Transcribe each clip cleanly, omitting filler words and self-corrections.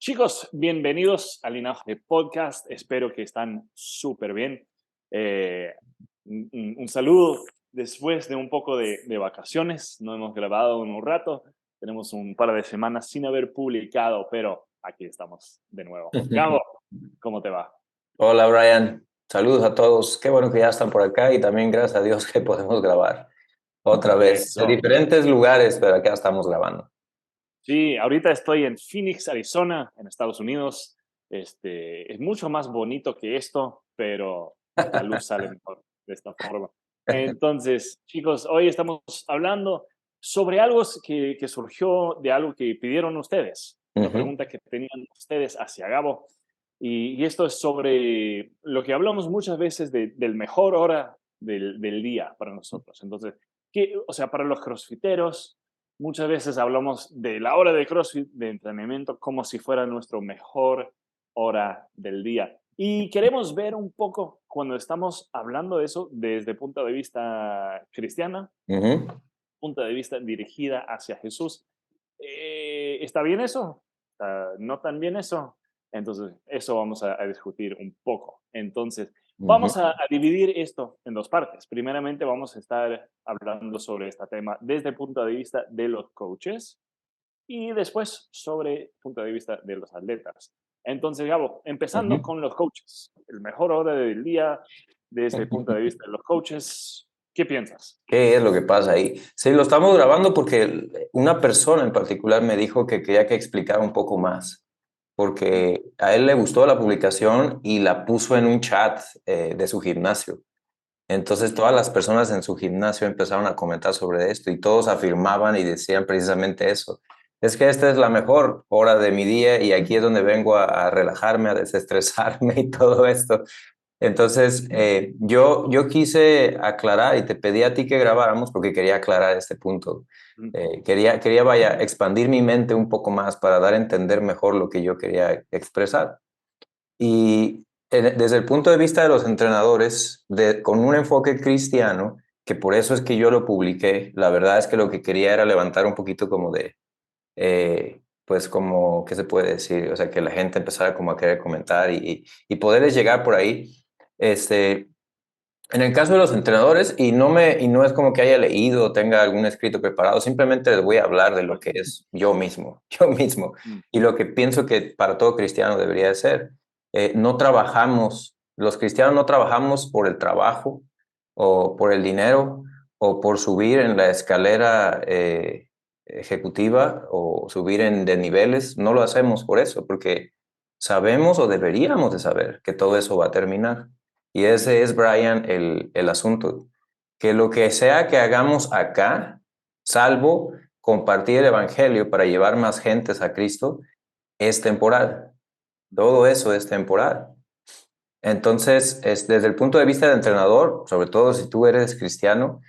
Chicos, bienvenidos al Linaje Podcast. Espero que están súper bien. Eh, un saludo después de un poco de vacaciones. No hemos grabado en un rato. Tenemos un par de semanas sin haber publicado, pero aquí estamos de nuevo. Gabo, ¿cómo te va? Hola Brian, saludos a todos. Qué bueno que ya están por acá y también gracias a Dios que podemos grabar otra vez de Eso. diferentes lugares, pero acá estamos grabando. Sí, ahorita estoy en Phoenix, Arizona, en Estados Unidos. Es mucho más bonito que esto, pero la luz sale mejor de esta forma. Entonces, chicos, hoy estamos hablando sobre algo que surgió de algo que pidieron ustedes, una Ujú, pregunta que tenían ustedes hacia Gabo. Y esto es sobre lo que hablamos muchas veces del mejor hora del día para nosotros. Entonces, o sea, para los crossfiteros, muchas veces hablamos de la hora de CrossFit, de entrenamiento, como si fuera nuestra mejor hora del día. Y queremos ver un poco, cuando estamos hablando de eso, desde el punto de vista cristiana, ujú. punto de vista dirigida hacia Jesús. ¿Está bien eso? ¿No tan bien eso? Entonces, eso vamos a discutir un poco. Entonces, Ujú. vamos a dividir esto en dos partes. Primeramente, vamos a estar hablando sobre este tema desde el punto de vista de los coaches y después sobre el punto de vista de los atletas. Entonces, Gabo, empezando Ujú. con los coaches, el mejor hora del día desde el punto de vista de los coaches, ¿qué piensas? ¿Qué es lo que pasa ahí? Sí, lo estamos grabando porque una persona en particular me dijo que quería que explicara un poco más, Mm, porque a él le gustó la publicación y la puso en un chat de su gimnasio. Entonces todas las personas en su gimnasio empezaron a comentar sobre esto y todos afirmaban y decían precisamente eso. Es que esta es la mejor hora de mi día y aquí es donde vengo a relajarme, a desestresarme y todo esto. Entonces yo quise aclarar y te pedí a ti que grabáramos porque quería aclarar este punto. mm, Quería vaya, expandir mi mente un poco más para dar a entender mejor lo que yo quería expresar. Y desde el punto de vista de los entrenadores, con un enfoque cristiano, que por eso es que yo lo publiqué, la verdad es que lo que quería era levantar un poquito como de, pues como, ¿qué se puede decir? O sea, que la gente empezara como a querer comentar y poderles llegar por ahí. Este, en el caso de los entrenadores, y no es como que haya leído o tenga algún escrito preparado, simplemente les voy a hablar de lo pues, que es yo mismo, yo mismo, mm, y lo que pienso que para todo cristiano debería de ser. No trabajamos, los cristianos no trabajamos por el trabajo o por el dinero o por subir en la escalera ejecutiva o subir de niveles, no lo hacemos por eso, porque sabemos o deberíamos de saber que todo eso va a terminar. Y ese es, Brian, el asunto. Que lo que sea que hagamos acá, salvo compartir el Evangelio para llevar más gentes a Cristo, es temporal. Todo eso es temporal. Entonces, desde el punto de vista del entrenador, sobre todo si tú eres cristiano,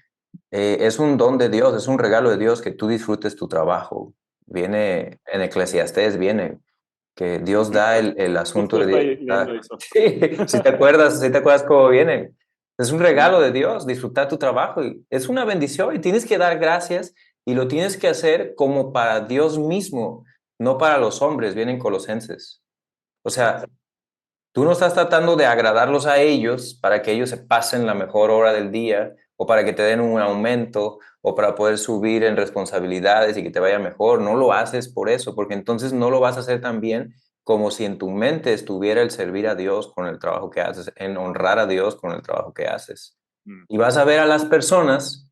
es un don de Dios, es un regalo de Dios que tú disfrutes tu trabajo. Viene en Eclesiastés, viene que Dios sí, da pues, el asunto justo de... estoy viendo eso. Sí, si te acuerdas cómo viene. Es un regalo de Dios disfrutar tu trabajo y es una bendición y tienes que dar gracias y lo tienes que hacer como para Dios mismo, no para los hombres, vienen Colosenses. O sea, tú no estás tratando de agradarlos a ellos para que ellos se pasen la mejor hora del día o para que te den un aumento o para poder subir en responsabilidades y que te vaya mejor. No lo haces por eso, porque entonces no lo vas a hacer tan bien como si en tu mente estuviera el servir a Dios con el trabajo que haces, en honrar a Dios con el trabajo que haces. Mm, Y vas a ver a las personas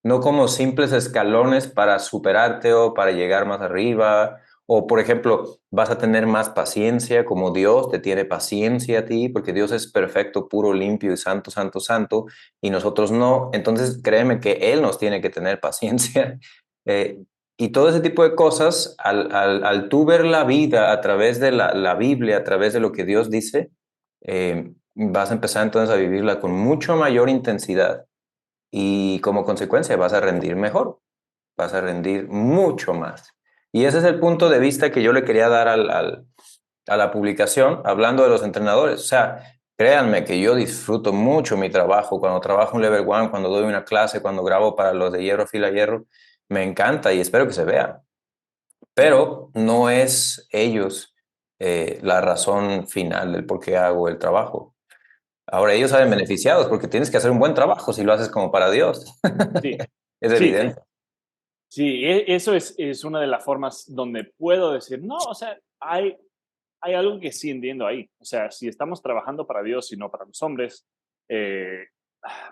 no como simples escalones para superarte o para llegar más arriba. O, por ejemplo, vas a tener más paciencia como Dios te tiene paciencia a ti, porque Dios es perfecto, puro, limpio y santo, santo, santo, y nosotros no. Entonces, créeme que Él nos tiene que tener paciencia. Eh, y todo ese tipo de cosas, al tú ver la vida a través de la Biblia, a través de lo que Dios dice, vas a empezar entonces a vivirla con mucho mayor intensidad y como consecuencia vas a rendir mejor, vas a rendir mucho más. Y ese es el punto de vista que yo le quería dar a la publicación, hablando de los entrenadores. O sea, créanme que yo disfruto mucho mi trabajo, cuando trabajo en Level One, cuando doy una clase, cuando grabo para los de Hierro, Fila Hierro, me encanta y espero que se vea. mm, Pero no es ellos. la razón final del por qué hago el trabajo. Ahora ellos salen beneficiados porque tienes que hacer un buen trabajo si lo haces como para Dios. Sí, Es sí, evidente. sí, eso es una de las formas donde puedo decir, no, o sea, hay algo que sí entiendo ahí. O sea, si estamos trabajando para Dios y no para los hombres, eh,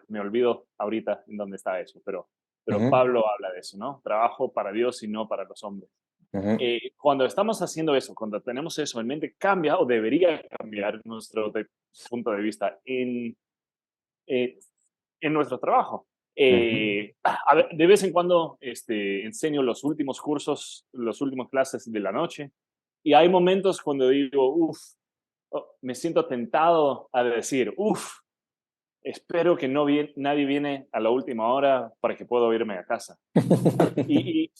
me olvido ahorita en dónde está eso, pero Ujú, Pablo habla de eso, ¿no? Trabajo para Dios y no para los hombres. ujú, Cuando estamos haciendo eso, cuando tenemos eso en mente, cambia o debería cambiar nuestro punto de vista eh, en nuestro trabajo. ujú. A ver, de vez en cuando enseño los últimos cursos, las últimas clases de la noche, y hay momentos cuando digo, uff, me siento tentado a decir, uff, espero que nadie viene a la última hora para que pueda irme a casa. Y, y,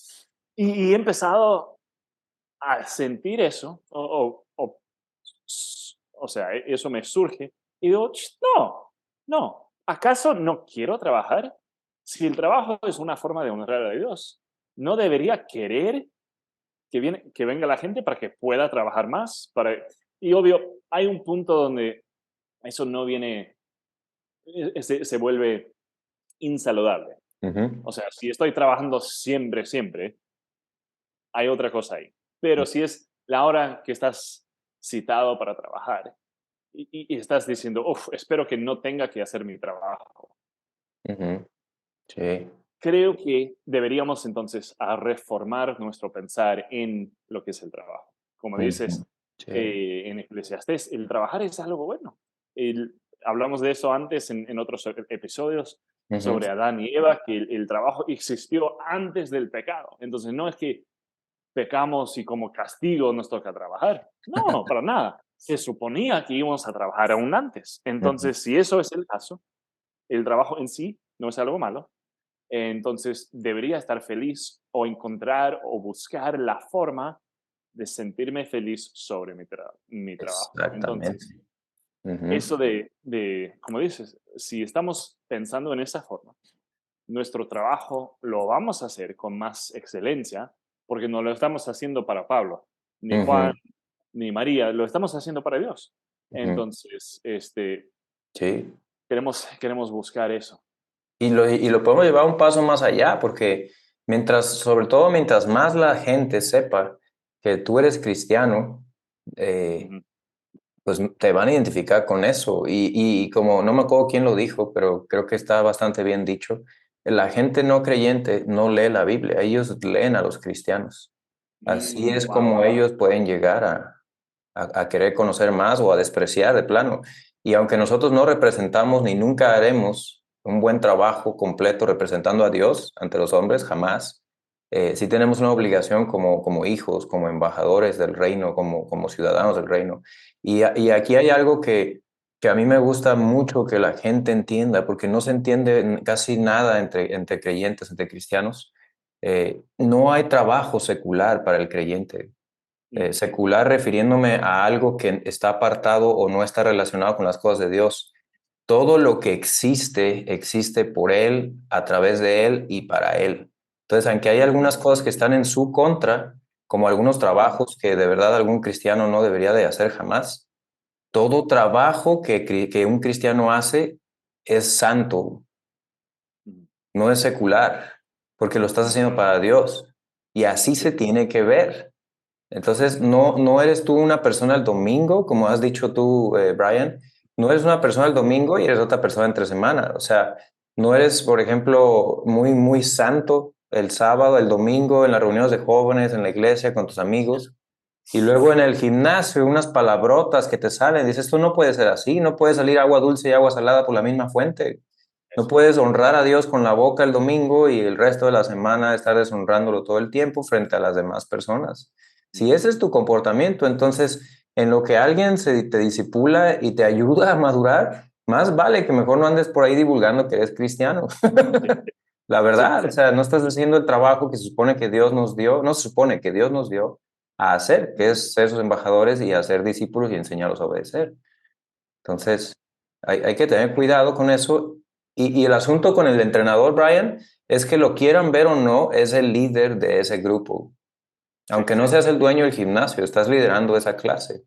y he empezado a sentir eso, o sea, eso me surge, y digo, no, no, ¿acaso no quiero trabajar? Si el trabajo es una forma de honrar a Dios, ¿no debería querer que venga la gente para que pueda trabajar más? Y obvio, hay un punto donde eso no viene, se vuelve insaludable. Ujú, O sea, si estoy trabajando siempre, siempre, hay otra cosa ahí. Pero si es la hora que estás citado para trabajar y estás diciendo, uff, espero que no tenga que hacer mi trabajo. ujú. Sí. Creo que deberíamos entonces a reformar nuestro pensar en lo que es el trabajo. Como Ujú. dices Sí. en Eclesiastés, el trabajar es algo bueno. Hablamos de eso antes en otros episodios Ujú. sobre Adán y Eva, que el trabajo existió antes del pecado. Entonces no es que pecamos y como castigo nos toca trabajar. No, para nada. Se suponía que íbamos a trabajar aún antes. Ujú. Entonces, si eso es el caso, el trabajo en sí no es algo malo, entonces debería estar feliz o encontrar o buscar la forma de sentirme feliz sobre mi trabajo. Exactamente. Entonces, Ujú, eso como dices, si estamos pensando en esa forma, nuestro trabajo lo vamos a hacer con más excelencia, porque no lo estamos haciendo para Pablo, ni Juan, ujú, ni María, lo estamos haciendo para Dios. ujú. Entonces, Sí. queremos buscar eso. Y lo podemos llevar un paso más allá, porque sobre todo mientras más la gente sepa que tú eres cristiano, eh, Ujú. pues te van a identificar con eso. Y como no me acuerdo quién lo dijo, pero creo que está bastante bien dicho, la gente no creyente no lee la Biblia, ellos leen a los cristianos. Así es Wow. como ellos pueden llegar a querer conocer más o a despreciar de plano. Y aunque nosotros no representamos ni nunca haremos un buen trabajo completo representando a Dios ante los hombres, jamás, sí tenemos una obligación como hijos, como embajadores del reino, como ciudadanos del reino. Y aquí hay algo que a mí me gusta mucho que la gente entienda, porque no se entiende casi nada entre creyentes, entre cristianos. No hay trabajo secular para el creyente. Ujú. Secular refiriéndome a algo que está apartado o no está relacionado con las cosas de Dios. Todo lo que existe, existe por Él, a través de Él y para Él. Entonces, aunque hay algunas cosas que están en su contra, como algunos trabajos que de verdad algún cristiano no debería de hacer jamás, todo trabajo que un cristiano hace es santo, Ujú. no es secular, porque lo estás Ujú. haciendo para Dios. Y así se Sí. tiene que ver. Entonces, no eres tú una persona el domingo, como has dicho tú, Brian, no eres una persona el domingo y eres otra persona entre semana. O sea, no eres, por ejemplo, muy, muy santo el sábado, el domingo, en las reuniones de jóvenes, en la iglesia, con tus amigos, y luego en el gimnasio, unas palabrotas que te salen. Dices, esto no puede ser así, no puede salir agua dulce y agua salada por la misma fuente. No Eso es. puedes honrar a Dios con la boca el domingo y el resto de la semana estar deshonrándolo todo el tiempo frente a las demás personas. Si Ujú. ese es tu comportamiento, entonces en lo que alguien te disipula y te ayuda a madurar, más vale que mejor no andes por ahí divulgando que eres cristiano. Sí, La sí, verdad, o sea, no estás haciendo el trabajo que se supone que Dios nos dio, no se supone que Dios nos dio a hacer, que es ser sus embajadores y hacer discípulos y enseñarlos a obedecer. Entonces, hay que tener cuidado con eso. Y el asunto con el entrenador, Brian, es que lo quieran ver o no, es el líder de ese grupo. Sí, Aunque no seas el dueño del gimnasio, estás liderando esa clase.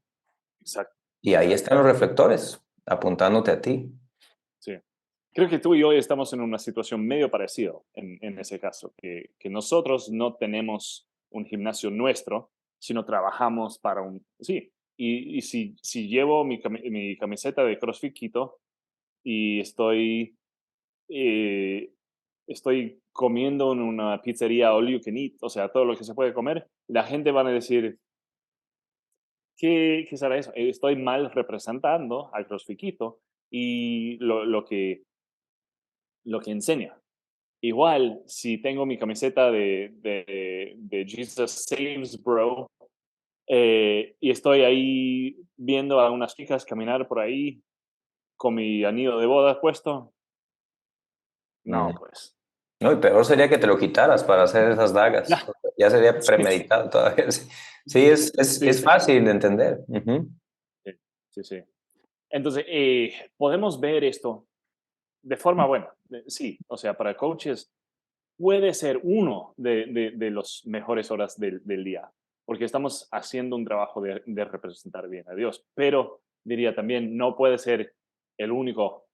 exacto, Y ahí exacto. están los reflectores apuntándote a ti. Sí. Creo que tú y yo estamos en una situación medio parecida en ese caso, que nosotros no tenemos un gimnasio nuestro, sino trabajamos para un... Sí, y si llevo mi camiseta de CrossFit Quito y eh, estoy comiendo en una pizzería all you can eat, o sea, todo lo que se puede comer, la gente va a decir, ¿qué será eso? Estoy mal representando al CrossFit Quito y lo que enseña. Igual, si tengo mi camiseta de Jesus Saves Bro y estoy ahí viendo a unas chicas caminar por ahí con mi anillo de boda puesto, Mm. no, pues. No, y peor sería que te lo quitaras para hacer esas dagas. Ya, Ya sería sí, sí, premeditado todavía. Sí, sí, es sí, fácil de entender. Ujú. sí, sí, sí. Entonces, podemos ver esto de forma buena. Sí, o sea, para coaches puede ser uno de los mejores horas del día, porque estamos haciendo un trabajo de representar bien a Dios, pero diría también, no puede ser el único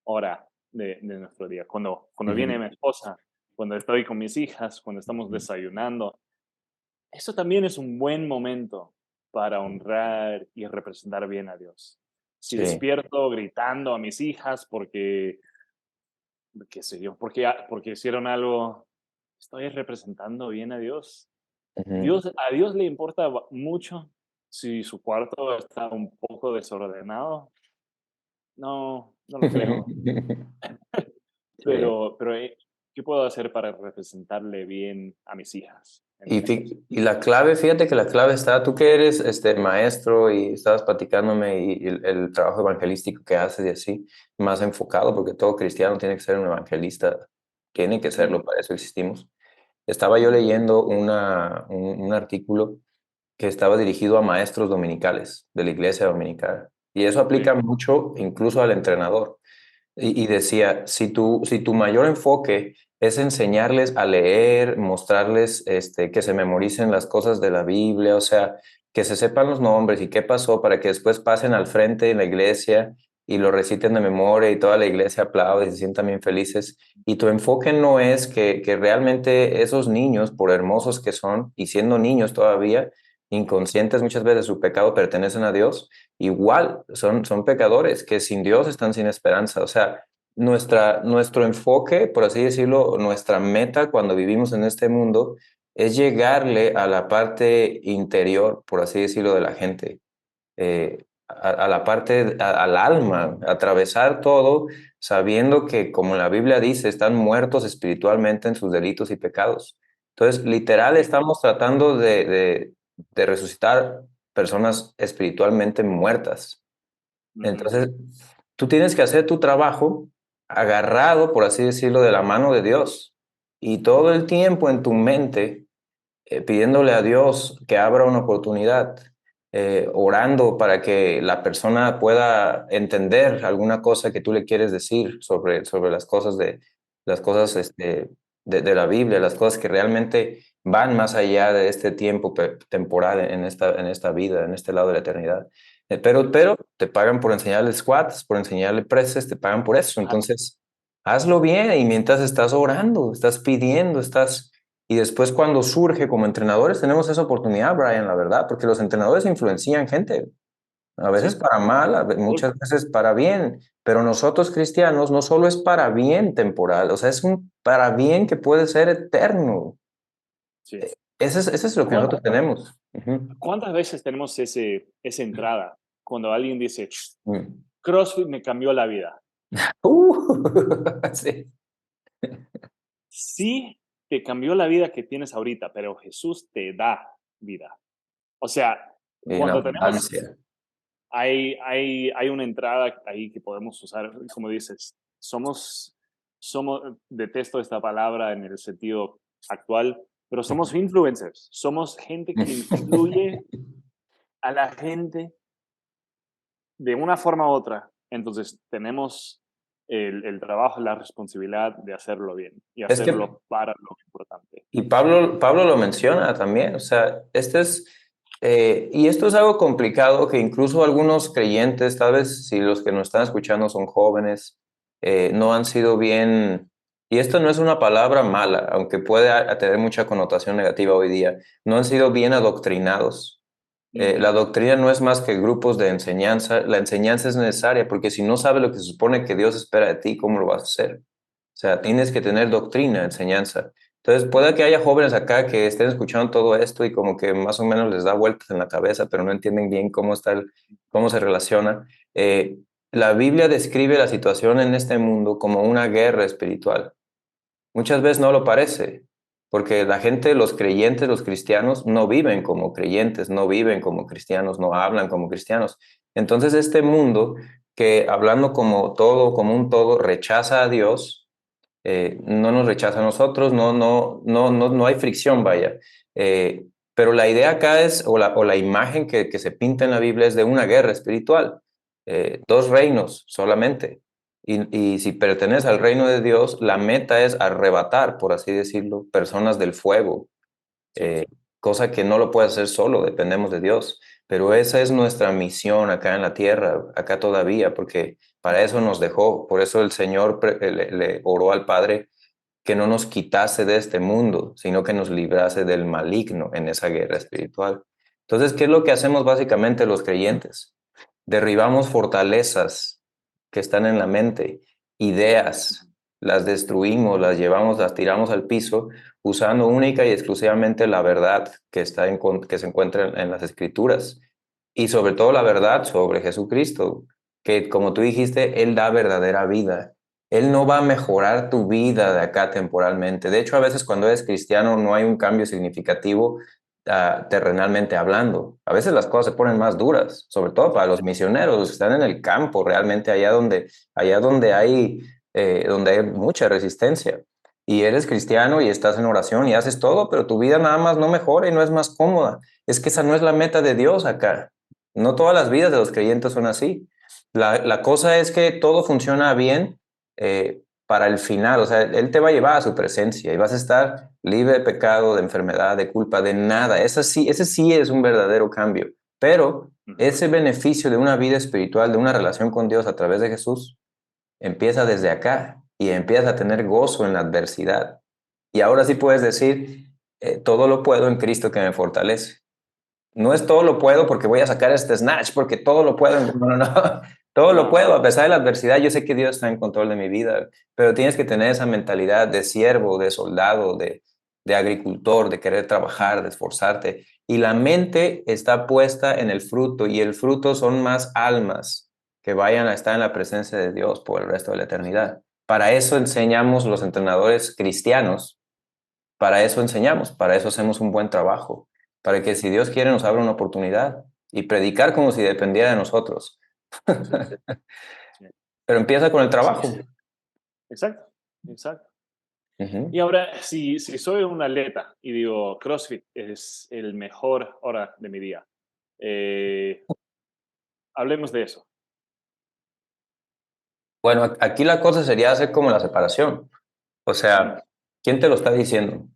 hora de nuestro día. Cuando viene Ujú. mi esposa, cuando estoy con mis hijas, cuando estamos desayunando, eso también es un buen momento para honrar y representar bien a Dios. Si Sí. despierto gritando a mis hijas porque qué sé yo, porque hicieron algo, estoy representando bien a Dios. Ujú. A Dios le importa mucho si su cuarto está un poco desordenado. No, no lo creo. Sí. Pero ¿qué puedo hacer para representarle bien a mis hijas? Y la clave, fíjate que la clave está, tú que eres maestro y estabas platicándome y el trabajo evangelístico que haces y así, más enfocado, porque todo cristiano tiene que ser un evangelista, tiene que Mm, serlo, para eso existimos. Estaba yo leyendo un artículo que estaba dirigido a maestros dominicales de la iglesia dominical, y eso sí, aplica mucho incluso al entrenador. Y decía, si tu mayor enfoque es enseñarles a leer, mostrarles que se memoricen las cosas de la Biblia, o sea, que se sepan los nombres y qué pasó para que después pasen al frente en la iglesia y lo reciten de memoria y toda la iglesia aplaude y se sientan bien felices. Y tu enfoque no es que realmente esos niños, por hermosos que son, y siendo niños todavía, inconscientes muchas veces de su pecado, pertenecen a Dios. Igual son pecadores que sin Dios están sin esperanza. O sea, nuestro enfoque, por así decirlo, nuestra meta cuando vivimos en este mundo es llegarle a la parte interior, por así decirlo, de la gente, a la parte, al alma, atravesar todo sabiendo que, como la Biblia dice, están muertos espiritualmente en sus delitos y pecados. Entonces, literal, sí, estamos tratando de resucitar personas espiritualmente muertas. ujú, Entonces, tú tienes que hacer tu trabajo agarrado, por así decirlo, de la mano de Dios. Y todo el tiempo en tu mente, pidiéndole a Dios que abra una oportunidad, orando para que la persona pueda entender alguna cosa que tú le quieres decir sobre las cosas de la Biblia, las cosas que realmente van más allá de este tiempo temporal en esta vida, en este lado de la eternidad. Pero te pagan por enseñarle squats, por enseñarle presses, te pagan por eso. ajá, Entonces, hazlo bien y mientras estás orando, estás pidiendo, y después cuando surge como entrenadores tenemos esa oportunidad, Brian, la verdad, porque los entrenadores influencian gente, a veces sí, para mal, muchas veces para bien, pero nosotros cristianos no solo es para bien temporal, o sea, es un para bien que puede ser eterno. sí. Ese es lo que ¿Cuán- nosotros tenemos. Ujú. ¿Cuántas veces tenemos esa entrada cuando alguien dice, Mm. CrossFit me cambió la vida? Sí. Sí, te cambió la vida que tienes ahorita, pero Jesús te da vida. O sea, Y en cuando tenemos, abundancia. hay una entrada ahí que podemos usar, como dices, detesto esta palabra en el sentido actual, pero somos influencers, somos gente que influye a la gente de una forma u otra. Entonces, tenemos el trabajo, la responsabilidad de hacerlo bien y Es que, hacerlo para lo importante. y Pablo lo menciona también, o sea, y esto es algo complicado que incluso algunos creyentes, tal vez si los que nos están escuchando son jóvenes, no han sido bien, y esto no es una palabra mala, aunque puede tener mucha connotación negativa hoy día, no han sido bien adoctrinados. La Ujú. doctrina no es más que grupos de enseñanza. La enseñanza es necesaria porque si no sabes lo que se supone que Dios espera de ti, ¿cómo lo vas a hacer? O sea, tienes que tener doctrina, enseñanza. Entonces, puede que haya jóvenes acá que estén escuchando todo esto y como que más o menos les da vueltas en la cabeza, pero no entienden bien cómo se relaciona. Eh, la Biblia describe la situación en este mundo como una guerra espiritual. Muchas veces no lo parece, porque la gente, los creyentes, los cristianos, no viven como creyentes, no viven como cristianos, no hablan como cristianos. Entonces, este mundo que hablando como un todo, rechaza a Dios, no nos rechaza a nosotros, no hay fricción, vaya. Pero la idea acá es, o la imagen que se pinta en la Biblia es de una guerra espiritual, dos reinos solamente. Y si perteneces al reino de Dios, la meta es arrebatar, por así decirlo, personas del fuego, Sí, eh, cosa que no lo puede hacer solo, dependemos de Dios. Pero esa es nuestra misión acá en la tierra, acá todavía, porque para eso nos dejó, por eso el Señor le oró al Padre que no nos quitase de este mundo, sino que nos librase del maligno en esa guerra espiritual. Entonces, ¿qué es lo que hacemos básicamente los creyentes? Derribamos fortalezas que están en la mente, ideas, las destruimos, las llevamos, las tiramos al piso, usando única y exclusivamente la verdad que se encuentra en las Escrituras. Y sobre todo la verdad sobre Jesucristo, que como tú dijiste, Él da verdadera vida. Él no va a mejorar tu vida de acá temporalmente. De hecho, a veces cuando eres cristiano no hay un cambio significativo terrenalmente hablando. A veces las cosas se ponen más duras, sobre todo para los misioneros, los que están en el campo, realmente allá donde hay mucha resistencia. Y eres cristiano y estás en oración y haces todo, pero tu vida nada más no mejora y no es más cómoda. Es que esa no es la meta de Dios acá. No todas las vidas de los creyentes son así. La cosa es que todo funciona bien para el final, o sea, Él te va a llevar a su presencia y vas a estar libre de pecado, de enfermedad, de culpa, de nada. Ese sí es un verdadero cambio. Pero ujú, ese beneficio de una vida espiritual, de una relación con Dios a través de Jesús, empieza desde acá y empiezas a tener gozo en la adversidad. Y ahora sí puedes decir, todo lo puedo en Cristo que me fortalece. No es todo lo puedo porque voy a sacar este snatch, porque todo lo puedo. No. Todo lo no, puedo a pesar de la adversidad. Yo sé que Dios está en control de mi vida, pero tienes que tener esa mentalidad de siervo, de soldado, de agricultor, de querer trabajar, de esforzarte. Y la mente está puesta en el fruto y el fruto son más almas que vayan a estar en la presencia de Dios por el resto de la eternidad. Para eso enseñamos los entrenadores cristianos, para eso enseñamos, para eso hacemos un buen trabajo, para que si Dios quiere nos abra una oportunidad y predicar como si dependiera de nosotros. sí, sí, Pero empieza con el sí, trabajo. exacto, exacto. Y Ujú. ahora, si soy un atleta y digo, CrossFit es el mejor hora de mi día, eh, hablemos de eso. Bueno, aquí la cosa sería hacer como la separación. O Mm, sea, ¿quién te lo está diciendo?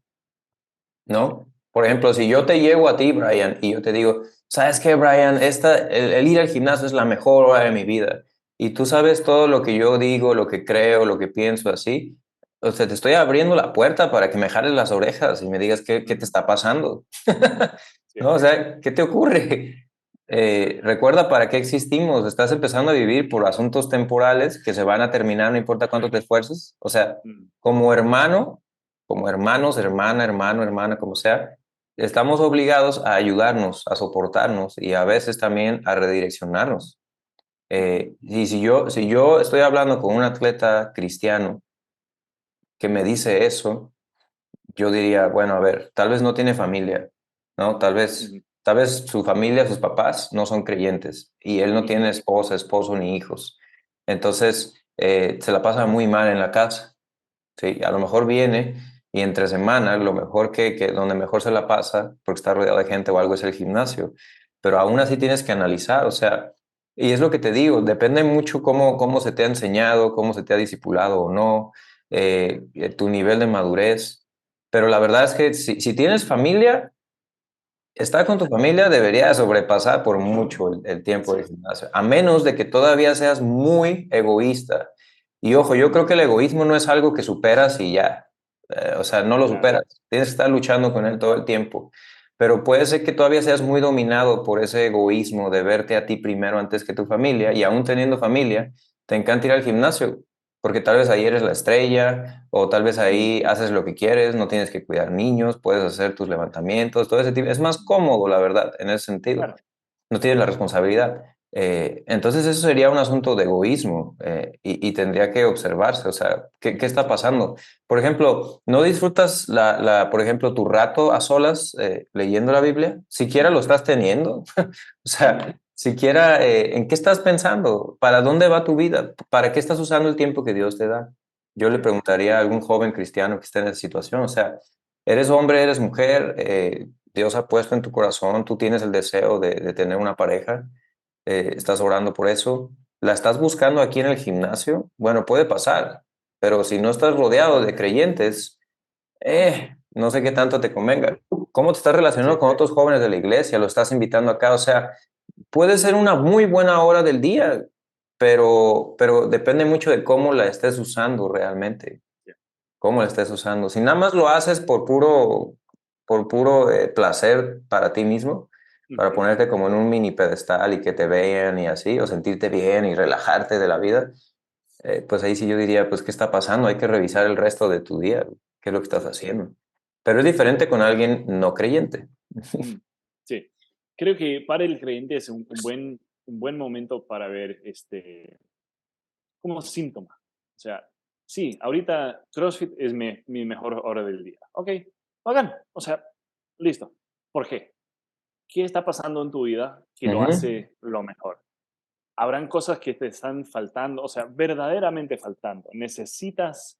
¿No? Por ejemplo, si yo te llevo a ti, Brian, y yo te digo, ¿sabes qué, Brian? El ir al gimnasio es la mejor hora de mi vida. Y tú sabes todo lo que yo digo, lo que creo, lo que pienso, así. O sea, te estoy abriendo la puerta para que me jales las orejas y me digas qué te ujú, está pasando. sí, ¿No? O sea, ¿qué te ocurre? Recuerda para qué existimos. Estás empezando a vivir por asuntos temporales que se van a terminar, no importa cuánto te esfuerces. O sea, mm, como hermano, como hermanos, hermana, como sea, estamos obligados a ayudarnos, a soportarnos y a veces también a redireccionarnos. ujú, Y si yo estoy hablando con un atleta cristiano que me dice eso, yo diría, bueno, a ver, tal vez no tiene familia, ¿no? ujú, Tal vez su familia, sus papás no son creyentes y él no tiene ujú, esposa, esposo ni hijos. Entonces, se la pasa muy mal en la casa. Sí, a lo mejor viene y entre semana lo mejor donde mejor se la pasa, porque está rodeado de gente o algo, es el gimnasio. Pero aún así tienes que analizar, o sea, Y es lo que te digo, depende mucho cómo se te ha enseñado, cómo se te ha discipulado o no, tu nivel de madurez. Pero la verdad es que si tienes familia, estar con tu familia debería sobrepasar por mucho el tiempo de Sí, gimnasio, a menos de que todavía seas muy egoísta. Y ojo, yo creo que el egoísmo no es algo que superas y ya. O sea, no lo claro. superas. Tienes que estar luchando con él todo el tiempo. Pero puede ser que todavía seas muy dominado por ese egoísmo de verte a ti primero antes que tu familia. Y aún teniendo familia, te encanta ir al gimnasio porque tal vez ahí eres la estrella, o tal vez Mm, ahí haces lo que quieres, no tienes que cuidar niños, puedes hacer tus levantamientos, todo ese tipo. Es más cómodo, la verdad, en ese sentido. claro. No tienes la responsabilidad. Entonces eso sería un asunto de egoísmo y tendría que observarse, o sea, ¿qué está pasando? Por ejemplo, ¿no disfrutas por ejemplo, tu rato a solas leyendo la Biblia? ¿Siquiera Mm, lo estás teniendo? O mm, sea, siquiera, ¿en qué estás pensando? ¿Para dónde va tu vida? ¿Para qué estás usando el tiempo que Dios te da? Yo le sí, preguntaría a algún joven cristiano que esté en esa situación, o sea, eres hombre, eres mujer, Dios ha puesto en tu corazón, tú tienes el deseo de tener una pareja, estás orando por eso, la estás buscando aquí en el gimnasio, bueno, puede pasar, pero si no estás rodeado de creyentes, no sé qué tanto te convenga. ¿Cómo te estás relacionando sí, con otros jóvenes de la iglesia? ¿Lo estás invitando acá? O sea, puede ser una muy buena hora del día, pero depende mucho de cómo la estés usando realmente, sí. cómo la estés usando. Si nada más lo haces por puro placer para ti mismo, para Ujú. ponerte como en un mini pedestal y que te vean y así, o sentirte bien y relajarte de la vida, pues ahí sí yo diría, pues, ¿qué está pasando? Hay que revisar el resto de tu día, qué es lo que estás haciendo. Pero es diferente con alguien no creyente. Mm, sí, creo que para el creyente es un buen momento para ver como síntoma. O sea, sí, ahorita CrossFit es mi mejor hora del día. Ok, hagan. O sea, listo. ¿Por qué? ¿Qué está pasando en tu vida que lo Ujú, hace lo mejor? Habrán cosas que te están faltando, o sea, verdaderamente faltando. Necesitas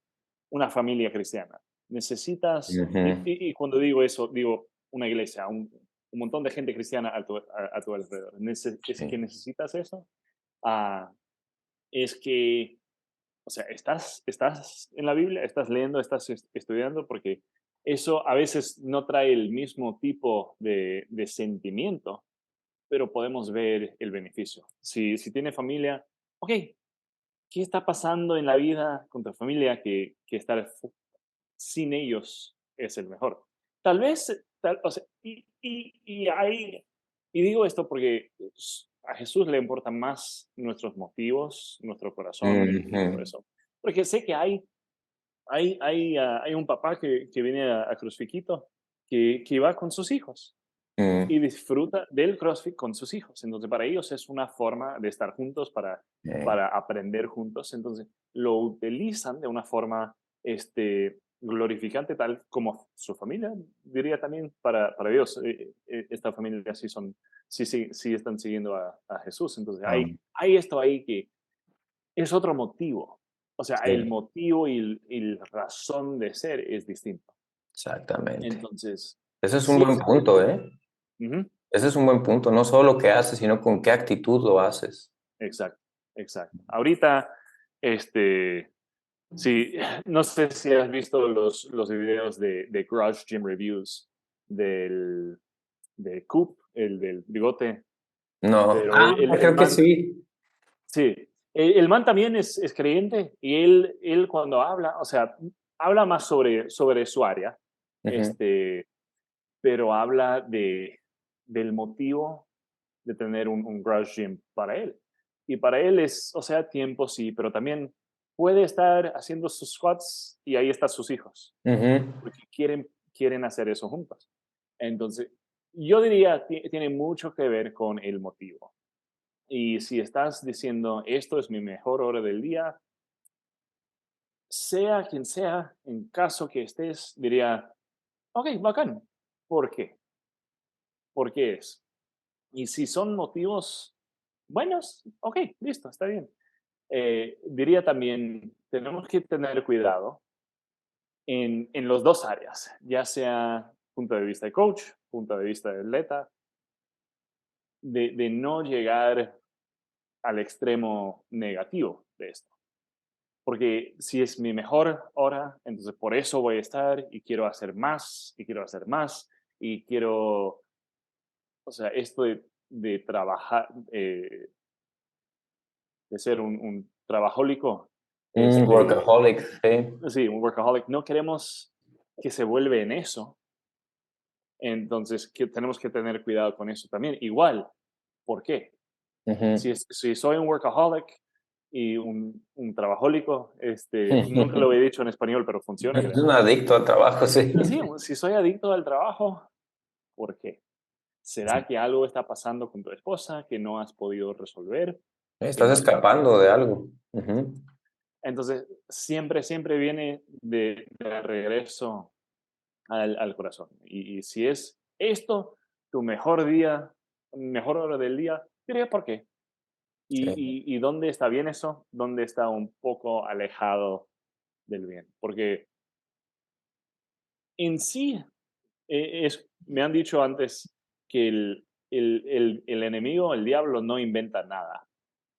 una familia cristiana. Necesitas, ujú, y cuando digo eso, digo una iglesia, un montón de gente cristiana a tu alrededor. ¿Es que sí. necesitas eso? Ah, es que, o sea, estás en la Biblia, estás leyendo, estás estudiando, porque eso a veces no trae el mismo tipo de sentimiento, pero podemos ver el beneficio. Si tiene familia, ok, ¿qué está pasando en la vida con tu familia que estar sin ellos es el mejor? Tal vez, o sea, y digo esto porque a Jesús le importan más nuestros motivos, nuestro corazón y todo Ujú, eso. Porque sé que hay un papá que viene a Crucifiquito que va con sus hijos y mm, disfruta del CrossFit con sus hijos. Entonces, para ellos es una forma de estar juntos, eh, para aprender juntos. Entonces, lo utilizan de una forma glorificante, tal como su familia, diría también para Dios. Esta familia sí están siguiendo a Jesús. Entonces, ah, hay esto ahí que es otro motivo. O sea, el sí, motivo y la razón de ser es distinto. exactamente. Entonces, Ese es un sí, buen punto, ¿eh? ujú, Ese es un buen punto. No solo lo que haces, sino con qué actitud lo haces. exacto, exacto. Ahorita, este, sí, no sé si has visto los videos de Garage Gym Reviews del, de Coop, el del bigote, No, pero el creo que man, sí. sí, el man también es creyente y él cuando habla, o sea, habla más sobre su área, Ujú, pero habla del motivo de tener un garage gym para él. Y para él es, o sea, tiempo sí, pero también puede estar haciendo sus squats y ahí están sus hijos, ujú. porque quieren hacer eso juntos. Entonces, yo diría, tiene mucho que ver con el motivo. Y si estás diciendo, esto es mi mejor hora del día, sea quien sea, en caso que estés, diría, ok, bacán. ¿Por qué? ¿Por qué es? Y si son motivos buenos, ok, listo, está bien. Diría también, tenemos que tener cuidado en los dos áreas, ya sea punto de vista de coach, punto de vista de atleta, de no llegar. al extremo negativo de esto. Porque si es mi mejor hora, entonces por eso voy a estar y quiero hacer más y quiero hacer más y quiero, o sea, esto de trabajar, de ser un trabajólico, Workaholic, sí. sí, un workaholic, no queremos que se vuelve en eso. Entonces, que tenemos que tener cuidado con eso también. Igual, ¿por qué? Ujú. Si soy un workaholic y un trabajólico, nunca lo he dicho en español, pero funciona, Es creo. un adicto al trabajo, sí. Sí, si soy adicto al trabajo, ¿por qué? ¿Será que algo está pasando con tu esposa que no has podido resolver? Que Estás no estás... escapando de algo. Ujú. Entonces, siempre viene de regreso al corazón. Y si es esto tu mejor día, mejor hora del día, diría por qué. Sí. ¿Y dónde está bien eso? ¿Dónde está un poco alejado del bien? Porque en sí, me han dicho antes que el enemigo, el diablo, no inventa nada,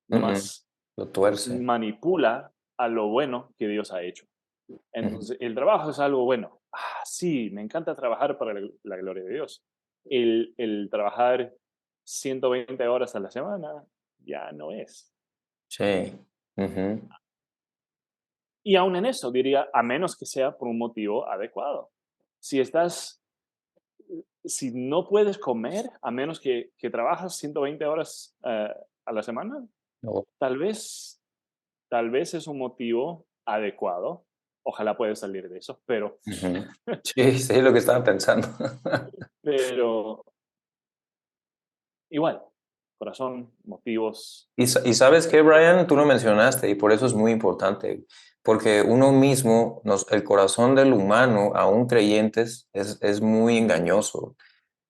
Mm, nomás Lo tuerce. manipula a lo bueno que Dios ha hecho. Ujú. Entonces, el trabajo es algo bueno. Ah, sí, me encanta trabajar para la gloria de Dios. El trabajar 120 horas a la semana ya no es. Sí. Ujú. Y aún en eso, diría, a menos que sea por un motivo adecuado. Si estás, si no puedes comer, a menos que trabajas 120 horas a la semana, Oh, tal vez, tal vez es un motivo adecuado. Ojalá puedas salir de eso, ujú. Sí, sí, lo que estaba pensando. pero igual, corazón, motivos. Y sabes qué, Brian, tú lo mencionaste y por eso es muy importante, porque uno mismo, el corazón del humano, aún creyentes, es muy engañoso.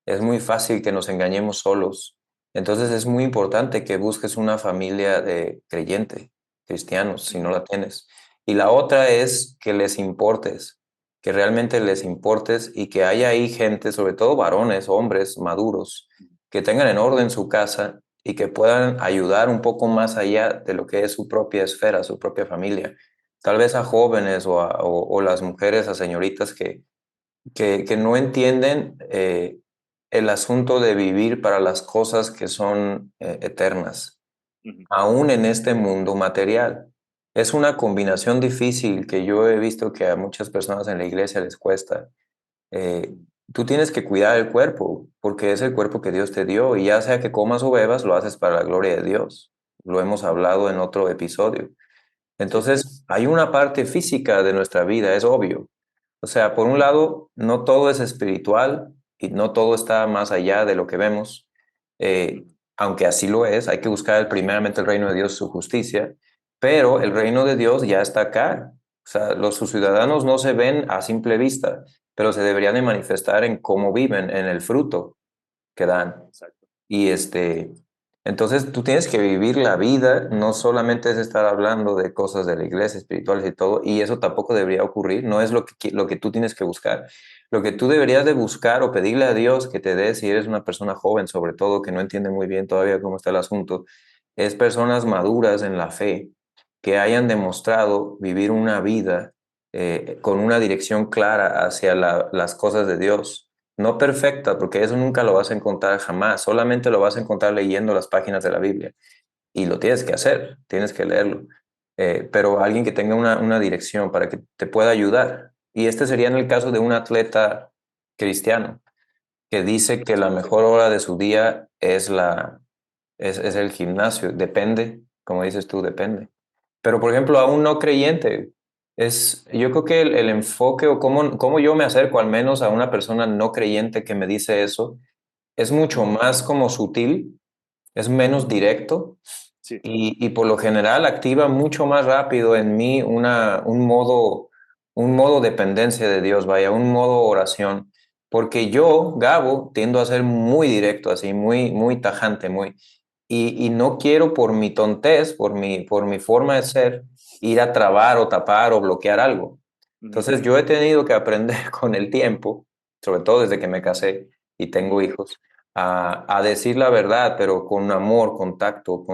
Es muy fácil que nos engañemos solos. Entonces es muy importante que busques una familia de creyente, cristianos, si no Ujú, la tienes. Y la otra es que les importes, que realmente les importes y que haya ahí gente, sobre todo varones, hombres maduros, que tengan en orden su casa y que puedan ayudar un poco más allá de lo que es su propia esfera, su propia familia. Tal vez a jóvenes o las mujeres, a señoritas que no entienden el asunto de vivir para las cosas que son eternas, ujú, aún en este mundo material. Es una combinación difícil que yo he visto que a muchas personas en la iglesia les cuesta. Eh, Tú tienes que cuidar el cuerpo, porque es el cuerpo que Dios te dio, y ya sea que comas o bebas, lo haces para la gloria de Dios. Lo hemos hablado en otro episodio. sí, Entonces, hay una parte física de nuestra vida, es obvio. O sea, por un lado, no todo es espiritual y no todo está más allá de lo que vemos, ujú, aunque así lo es, hay que buscar primeramente el reino de Dios, su justicia, pero el reino de Dios ya está acá. O sea, sus ciudadanos no se ven a simple vista, pero se deberían de manifestar en cómo viven, en el fruto que dan. exacto. Y entonces tú tienes que vivir la vida, no solamente es estar hablando de cosas de la iglesia, espirituales y todo, y eso tampoco debería ocurrir, no es lo que tú tienes que buscar. Lo que tú deberías de buscar o pedirle a Dios que te dé, si eres una persona joven, sobre todo, que no entiende muy bien todavía cómo está el asunto, es personas maduras en la fe, que hayan demostrado vivir una vida con una dirección clara hacia las cosas de Dios. No perfecta, porque eso nunca lo vas a encontrar jamás, solamente lo vas a encontrar leyendo las páginas de la Biblia. Y lo tienes que hacer, tienes que leerlo. Pero alguien que tenga una dirección para que te pueda ayudar. Y este sería en el caso de un atleta cristiano que dice que la Exacto. mejor hora de su día es el gimnasio. Depende, como dices tú, depende. Pero, por ejemplo, a un no creyente, yo creo que el enfoque o cómo yo me acerco al menos a una persona no creyente que me dice eso, es mucho Ujú, más como sutil, es menos ujú, directo sí, y por lo general activa mucho más rápido en mí un modo dependencia de Dios, vaya, un modo oración. Porque yo, Gabo, tiendo a ser muy directo, así, muy tajante, y no quiero por mi tontez, por mi forma de ser, ir a trabar o tapar o bloquear algo. ujú, Entonces yo he tenido que aprender con el tiempo, sobre todo desde que me casé y tengo ujú, hijos, a decir la verdad, pero con amor, con tacto,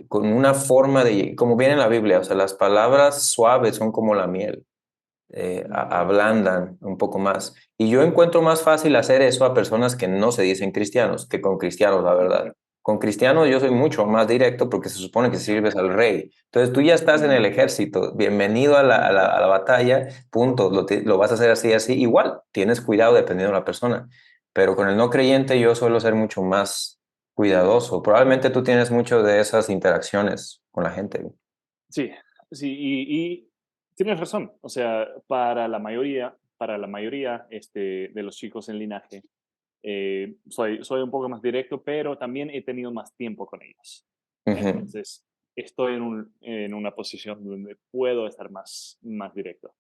con una forma de, como viene en la Biblia, o sea, las palabras suaves son como la miel, ablandan un poco más. Y yo encuentro más fácil hacer eso a personas que no se dicen cristianos que con cristianos, la verdad. Con cristianos yo soy mucho más directo porque se supone que sirves al rey. Entonces tú ya estás en el ejército, bienvenido a la batalla, punto, lo vas a hacer así, así. Igual, tienes cuidado dependiendo de la persona. Pero con el no creyente yo suelo ser mucho más cuidadoso. Probablemente tú tienes mucho de esas interacciones con la gente. Sí, sí, y tienes razón. O sea, para la mayoría de los chicos en linaje, soy un poco más directo, pero también he tenido más tiempo con ellos. Ujú, Entonces, estoy en una posición donde puedo estar más directo.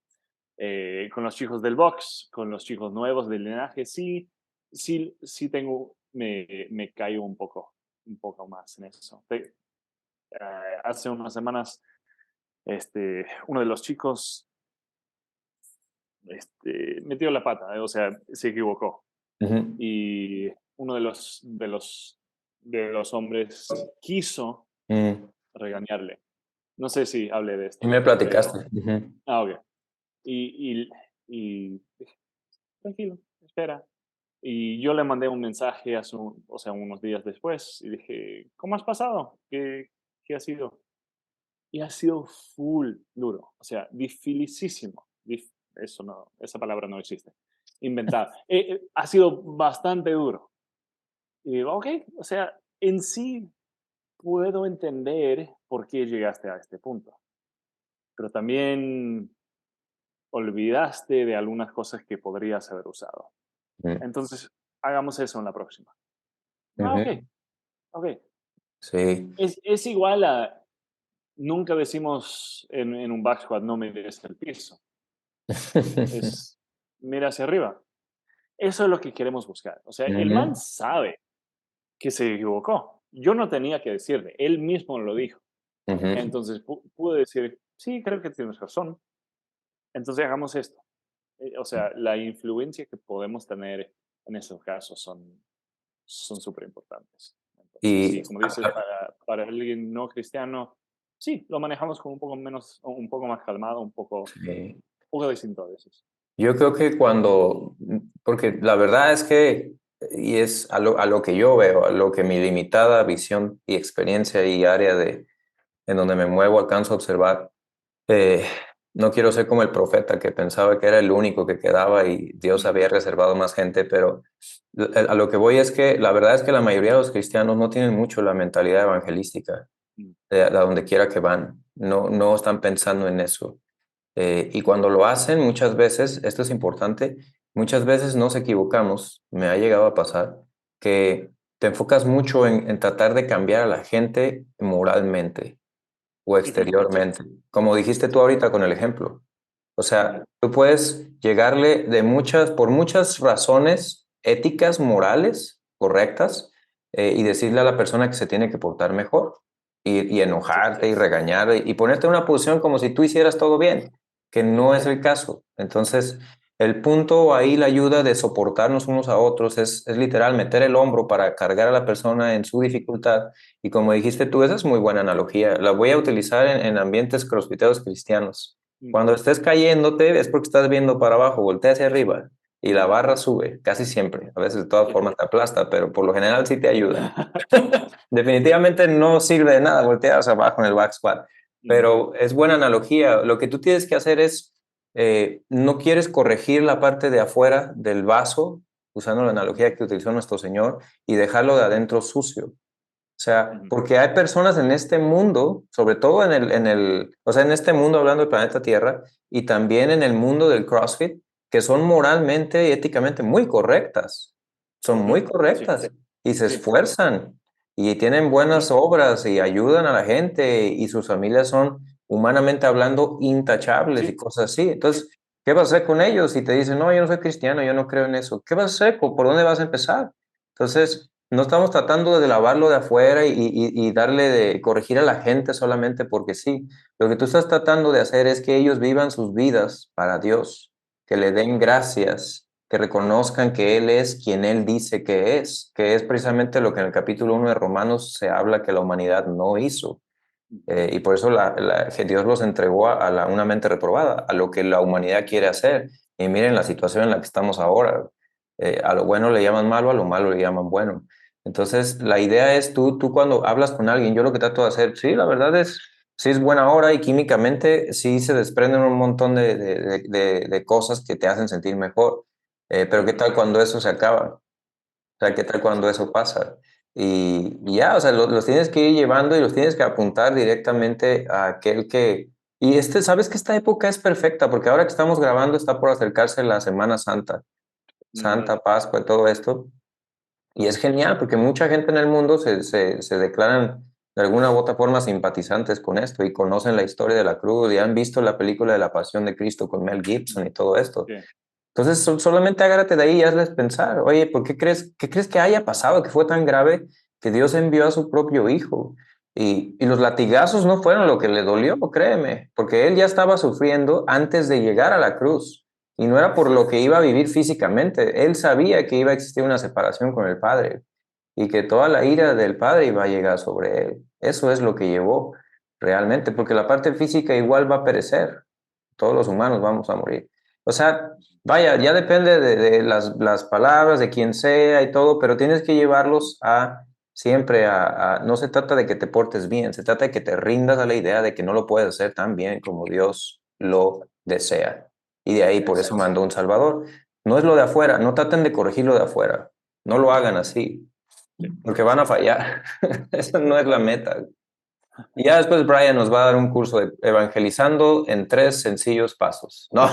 Con los chicos del box, con los chicos nuevos del linaje, sí, sí me caigo un poco más en eso. Hace unas semanas, uno de los chicos metió la pata, o sea, se equivocó. ujú. Y uno de los hombres quiso Mm, regañarle. No sé si hablé de y esto, me platicaste. pero... Ujú, Ah, ok. Y dije, tranquilo, espera. Y yo le mandé un mensaje o sea, unos días después y dije, ¿cómo has pasado? ¿Qué ha sido? Y ha sido full duro, o sea, dificilísimo. Eso no, esa palabra no existe. Inventada. Ha sido bastante duro. Y digo, ok, o sea, en sí puedo entender por qué llegaste a este punto, pero también olvidaste de algunas cosas que podrías haber usado. ujú, Entonces, hagamos eso en la próxima. Ah, ok, ujú. ok. Sí. Es igual a, nunca decimos en un back squat, no mires el piso. Es, mira hacia arriba. Eso es lo que queremos buscar. O sea, el man Ujú, sabe que se equivocó. Yo no tenía que decirle, él mismo lo dijo. ujú. Entonces pude decir, sí, creo que tienes razón. Entonces hagamos esto. O sea, la influencia que podemos tener en esos casos son súper importantes. Entonces, Y sí, como dices, para alguien no cristiano, sí, lo manejamos con un poco más calmado, sí. un poco distinto a veces. Yo creo que porque la verdad es que, y es a lo que yo veo, a lo que mi limitada visión y experiencia y área en donde me muevo alcanzo a observar, eh, no quiero ser como el profeta que pensaba que era el único que quedaba y Dios Mm, había reservado más gente, pero a lo que voy es que la verdad es que la mayoría de los cristianos no tienen mucho la mentalidad evangelística mm, de donde quiera que van, no están pensando en eso. Y cuando lo hacen, muchas veces, esto es importante, muchas veces nos equivocamos, me ha llegado a pasar, que te enfocas mucho en tratar de cambiar a la gente moralmente o ujú, sí, exteriormente, como dijiste tú ahorita con el ejemplo. O mm, sea, tú puedes llegarle por muchas razones éticas, morales, correctas, y decirle a la persona que se tiene que portar mejor y sí, enojarte y regañar y ponerte en una posición como si tú hicieras todo bien, que no es el caso. Entonces, el punto ahí, la ayuda de soportarnos unos a otros es literal meter el hombro para cargar a la persona en su dificultad. Y como dijiste tú, esa es muy buena analogía. La voy a utilizar en ambientes crossfiteros cristianos. mm, Cuando estés cayéndote es porque estás viendo para abajo, voltea hacia arriba y la barra sube, casi siempre. A veces de todas sí. formas te aplasta, pero por lo general sí te ayuda. Definitivamente no sirve de nada voltear hacia abajo en el back squat, Mm, pero es buena analogía. Lo que tú tienes que hacer es, no quieres corregir la parte de afuera del vaso, usando la analogía que utilizó nuestro Señor, y dejarlo de adentro sucio. O sea, ujú, porque hay personas en este mundo, sobre todo o sea, en este mundo hablando del planeta Tierra y también en el mundo del CrossFit, que son moralmente y éticamente muy correctas. Son muy ujú, sí, correctas y se sí, esfuerzan y tienen buenas ujú, obras y ayudan a la gente y sus familias son, humanamente hablando, intachables y sí, cosas así. sí, Entonces, ¿qué vas a hacer con ellos si te dicen, no, yo no soy cristiano, yo no creo en eso? ¿Qué vas a hacer? ¿Por dónde vas a empezar? Entonces, no estamos tratando de lavarlo de afuera y darle de corregir a la gente solamente porque sí. Lo que tú estás tratando de hacer es que ellos vivan sus vidas para Dios, que le den gracias que reconozcan que Él es quien Él dice que es precisamente lo que en el capítulo 1 de Romanos se habla que la humanidad no hizo. Y por eso que Dios los entregó una mente reprobada, a lo que la humanidad quiere hacer. Y miren la situación en la que estamos ahora. A lo bueno le llaman malo, a lo malo le llaman bueno. Entonces, la idea es tú cuando hablas con alguien, yo lo que trato de hacer, sí, la verdad es, sí es buena hora y químicamente sí se desprenden un montón de cosas que te hacen sentir mejor. Pero ¿qué tal cuando eso se acaba? O sea, ¿qué tal cuando eso pasa? Y ya, o sea, los tienes que ir llevando y los tienes que apuntar directamente a aquel que... Y sabes que esta época es perfecta, porque ahora que estamos grabando está por acercarse la Semana Santa, Ujú. Santa Pascua y todo esto. Y es genial, porque mucha gente en el mundo se declaran de alguna u otra forma simpatizantes con esto y conocen la historia de la cruz y han visto la película de la Pasión de Cristo con Mel Gibson y todo esto. Sí. Entonces, solamente agárrate de ahí y hazles pensar, oye, qué crees que haya pasado, que fue tan grave que Dios envió a su propio hijo? Y los latigazos no fueron lo que le dolió, créeme, porque él ya estaba sufriendo antes de llegar a la cruz. Y no era por lo que iba a vivir físicamente. Él sabía que iba a existir una separación con el Padre y que toda la ira del Padre iba a llegar sobre él. Eso es lo que llevó realmente, porque la parte física igual va a perecer. Todos los humanos vamos a morir. O sea, vaya, ya depende de las palabras, de quien sea y todo, pero tienes que llevarlos siempre no se trata de que te portes bien, se trata de que te rindas a la idea de que no lo puedes hacer tan bien como Dios lo desea. Y de ahí por eso Exacto. mandó un Salvador. No es lo de afuera, no traten de corregir lo de afuera, no lo hagan así, Sí, porque van a exacto. fallar. Esa no es la meta. Y ya después Brian nos va a dar un curso de evangelizando en 3 sencillos pasos. No,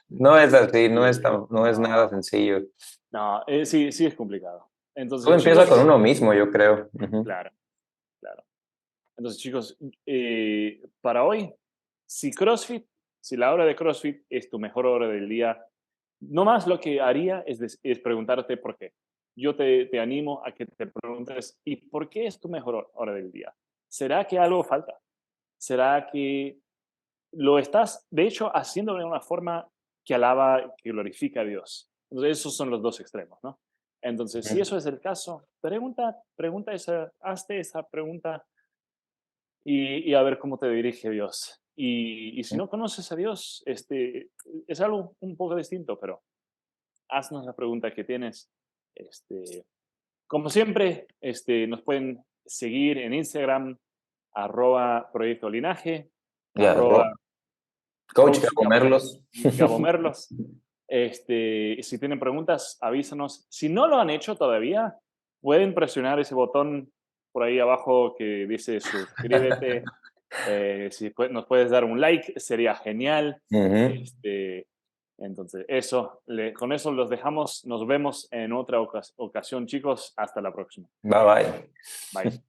no es así, no es No, nada sencillo. no, sí, sí es complicado. Todo Entonces, empieza con chicos, uno mismo, yo creo. Ujú. claro, claro. Entonces, chicos, para hoy, si CrossFit, si la hora de CrossFit es tu mejor hora del día, no más lo que haría es preguntarte por qué. Yo te animo a que te preguntes, ¿y por qué es tu mejor hora del día? ¿Será que algo falta? ¿Será que lo estás, de hecho, haciendo de una forma que alaba, que glorifica a Dios? Entonces, esos son los dos extremos, ¿no? Entonces, si eso es el caso, hazte esa pregunta y a ver cómo te dirige Dios. Y si no conoces a Dios, es algo un poco distinto, pero haznos la pregunta que tienes. Este, Como siempre, nos pueden seguir en Instagram, @Proyecto Linaje, Ya, arroba Coach Coach Gabo Merlos. Gabo Merlos. Si tienen preguntas, avísanos. Si no lo han hecho todavía, pueden presionar ese botón por ahí abajo que dice suscríbete. Si nos puedes dar un like, sería genial. Ujú. Este, entonces, con eso los dejamos. Nos vemos en otra ocasión, chicos. Hasta la próxima. Bye bye. Bye.